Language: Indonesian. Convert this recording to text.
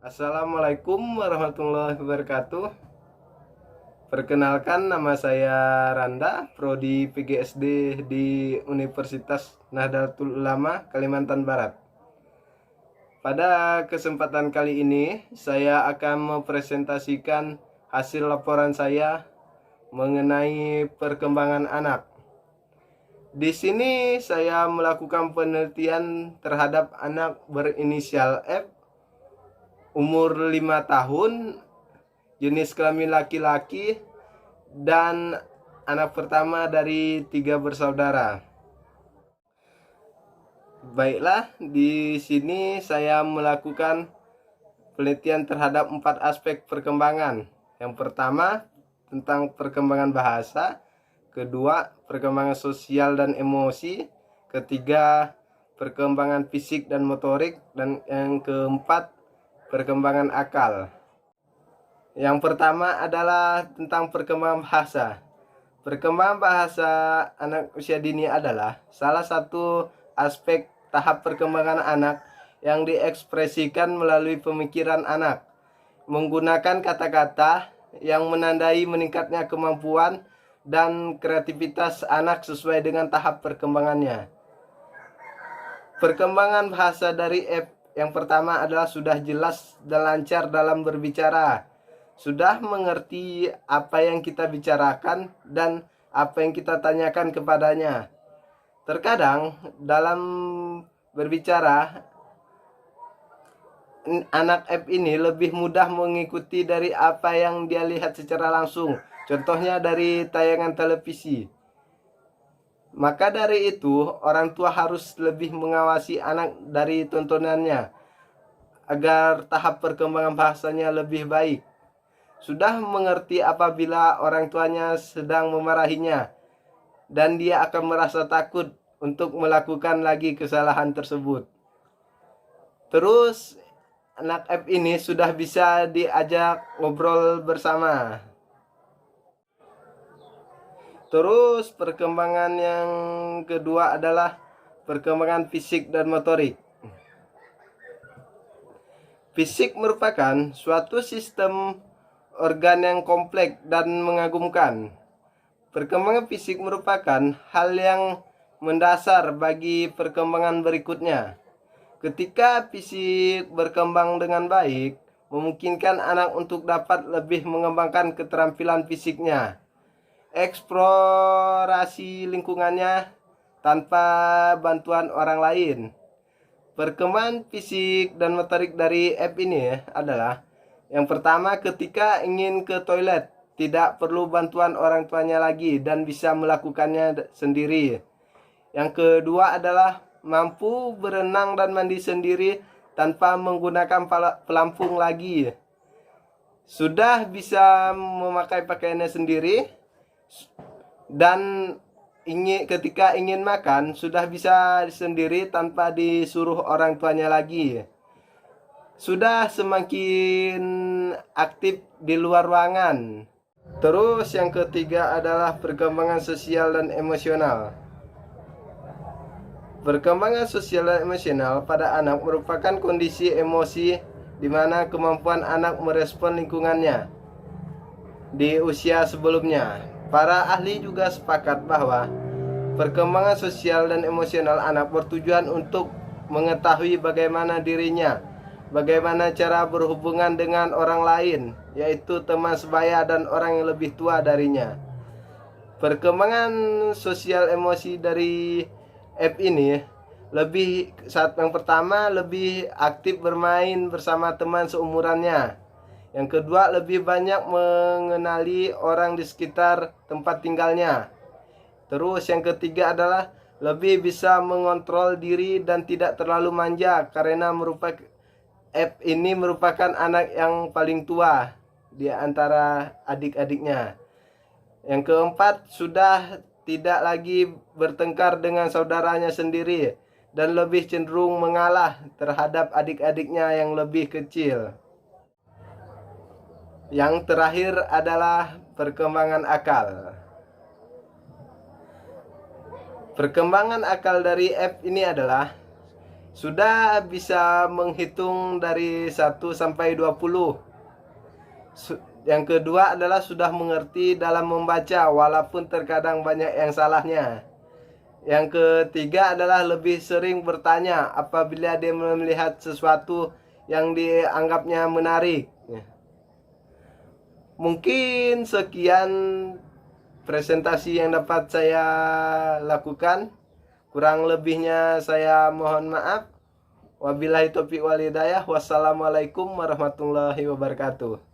Assalamualaikum warahmatullahi wabarakatuh. Perkenalkan, nama saya Randa, Prodi PGSD di Universitas Nahdlatul Ulama, Kalimantan Barat. Pada kesempatan kali ini, saya akan mempresentasikan hasil laporan saya mengenai perkembangan anak. Di sini saya melakukan penelitian terhadap anak berinisial F, umur 5 tahun, jenis kelamin laki-laki, dan anak pertama dari 3 bersaudara. Baiklah, di sini saya melakukan penelitian terhadap 4 aspek perkembangan. Yang pertama, tentang perkembangan bahasa. Kedua, perkembangan sosial dan emosi. Ketiga, perkembangan fisik dan motorik. Dan yang keempat, perkembangan akal. Yang pertama adalah tentang perkembangan bahasa. Perkembangan bahasa anak usia dini adalah salah satu aspek tahap perkembangan anak yang diekspresikan melalui pemikiran anak, menggunakan kata-kata yang menandai meningkatnya kemampuan dan kreativitas anak sesuai dengan tahap perkembangannya. Perkembangan bahasa dari F yang pertama adalah sudah jelas dan lancar dalam berbicara, sudah mengerti apa yang kita bicarakan dan apa yang kita tanyakan kepadanya. Terkadang dalam berbicara, anak F ini lebih mudah mengikuti dari apa yang dia lihat secara langsung. Contohnya dari tayangan televisi. Maka dari itu, orang tua harus lebih mengawasi anak dari tontonannya agar tahap perkembangan bahasanya lebih baik. Sudah mengerti apabila orang tuanya sedang memarahinya, dan dia akan merasa takut untuk melakukan lagi kesalahan tersebut. Terus anak F ini sudah bisa diajak ngobrol bersama. Terus perkembangan yang kedua adalah perkembangan fisik dan motorik. Fisik merupakan suatu sistem organ yang kompleks dan mengagumkan. Perkembangan fisik merupakan hal yang mendasar bagi perkembangan berikutnya. Ketika fisik berkembang dengan baik, memungkinkan anak untuk dapat lebih mengembangkan keterampilan fisiknya, eksplorasi lingkungannya tanpa bantuan orang lain. Perkembangan fisik dan motorik dari F ini adalah yang pertama, ketika ingin ke toilet, tidak perlu bantuan orang tuanya lagi dan bisa melakukannya sendiri. Yang kedua adalah mampu berenang dan mandi sendiri tanpa menggunakan pelampung lagi. Sudah bisa memakai pakaiannya sendiri, dan ketika ingin makan sudah bisa sendiri tanpa disuruh orang tuanya lagi. Sudah semakin aktif di luar ruangan. Terus yang ketiga adalah perkembangan sosial dan emosional. Perkembangan sosial dan emosional pada anak merupakan kondisi emosi di mana kemampuan anak merespon lingkungannya di usia sebelumnya. Para ahli juga sepakat bahwa perkembangan sosial dan emosional anak bertujuan untuk mengetahui bagaimana dirinya, bagaimana cara berhubungan dengan orang lain, yaitu teman sebaya dan orang yang lebih tua darinya. Perkembangan sosial emosi dari F ini saat yang pertama lebih aktif bermain bersama teman seumurannya. Yang kedua, lebih banyak mengenali orang di sekitar tempat tinggalnya. Terus yang ketiga adalah lebih bisa mengontrol diri dan tidak terlalu manja karena F ini merupakan anak yang paling tua di antara adik-adiknya. Yang keempat, sudah tidak lagi bertengkar dengan saudaranya sendiri dan lebih cenderung mengalah terhadap adik-adiknya yang lebih kecil. Yang terakhir adalah perkembangan akal. Perkembangan akal dari F ini adalah sudah bisa menghitung dari 1 sampai 20. Yang kedua adalah sudah mengerti dalam membaca walaupun terkadang banyak yang salahnya. Yang ketiga adalah lebih sering bertanya apabila dia melihat sesuatu yang dianggapnya menarik. Mungkin sekian presentasi yang dapat saya lakukan. Kurang lebihnya saya mohon maaf. Wabillahi taufiq wal hidayah. Wassalamualaikum warahmatullahi wabarakatuh.